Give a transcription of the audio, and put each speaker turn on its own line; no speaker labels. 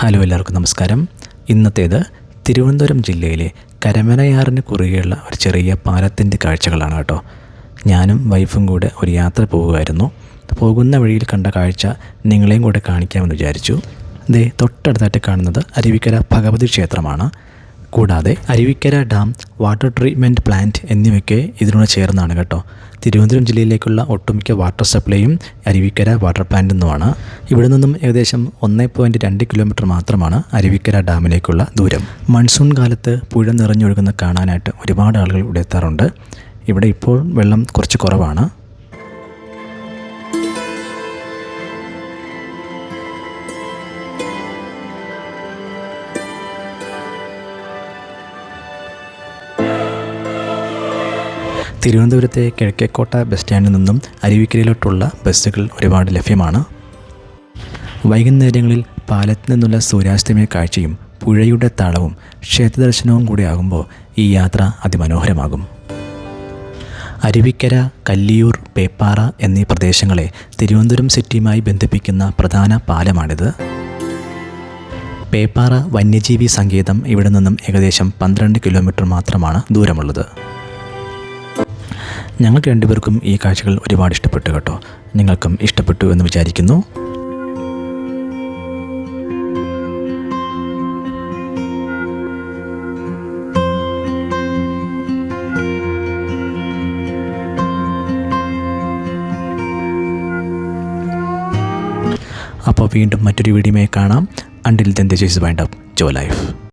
Hello, എല്ലാവർക്കും നമസ്കാരം. ഇന്നത്തേത് തിരുവനന്തപുരം ജില്ലയിലെ കരമനയാറിന് കുറുകെയുള്ള ഒരു ചെറിയ പാലത്തിൻ്റെ കാഴ്ചകളാണ് കേട്ടോ. ഞാനും വൈഫും കൂടെ ഒരു യാത്ര പോകുമായിരുന്നു. പോകുന്ന വഴിയിൽ കണ്ട കാഴ്ച നിങ്ങളെയും കൂടെ കാണിക്കാമെന്ന് വിചാരിച്ചു. ദേ തൊട്ടടുത്തായിട്ട് കാണുന്നത് അരുവിക്കര ഭഗവതി ക്ഷേത്രമാണ്. കൂടാതെ Aruvikkara dam, water treatment plant എന്നിവയൊക്കെ ഇതിനോട് ചേർന്നാണ് കേട്ടോ. തിരുവനന്തപുരം ജില്ലയിലേക്കുള്ള ഒട്ടുമിക്ക വാട്ടർ സപ്ലൈയും അരുവിക്കര വാട്ടർ പ്ലാന്റിൽ നിന്നുമാണ്. ഇവിടെ നിന്നും ഏകദേശം 1.2 കിലോമീറ്റർ മാത്രമാണ് അരുവിക്കര ഡാമിലേക്കുള്ള ദൂരം. മൺസൂൺ കാലത്ത് പുഴ നിറഞ്ഞൊഴുകുന്ന കാണാനായിട്ട് ഒരുപാട് ആളുകൾ ഇവിടെ എത്താറുണ്ട്. ഇവിടെ ഇപ്പോൾ വെള്ളം കുറച്ച് കുറവാണ്. തിരുവനന്തപുരത്തെ കിഴക്കേക്കോട്ട ബസ് സ്റ്റാൻഡിൽ നിന്നും അരുവിക്കരയിലോട്ടുള്ള ബസ്സുകൾ ഒരുപാട് ലഭ്യമാണ്. വൈകുന്നേരങ്ങളിൽ പാലത്തിൽ നിന്നുള്ള സൂര്യാസ്തമയ കാഴ്ചയും പുഴയുടെ താളവും ക്ഷേത്രദർശനവും കൂടി ആകുമ്പോൾ ഈ യാത്ര അതിമനോഹരമാകും. അരുവിക്കര, കല്ലിയൂർ, പേപ്പാറ എന്നീ പ്രദേശങ്ങളെ തിരുവനന്തപുരം സിറ്റിയുമായി ബന്ധിപ്പിക്കുന്ന പ്രധാന പാലമാണിത്. പേപ്പാറ വന്യജീവി സങ്കേതം ഇവിടെ നിന്നും ഏകദേശം 12 കിലോമീറ്റർ മാത്രമാണ് ദൂരമുള്ളത്. ഞങ്ങൾക്ക് രണ്ടുപേർക്കും ഈ കാഴ്ചകൾ ഒരുപാട് ഇഷ്ടപ്പെട്ടു കേട്ടോ. നിങ്ങൾക്കും ഇഷ്ടപ്പെട്ടു എന്ന് വിചാരിക്കുന്നു. അപ്പോൾ വീണ്ടും മറ്റൊരു വീഡിയോയുമായി കാണാം. Until then, this is Wind Up Joe Life.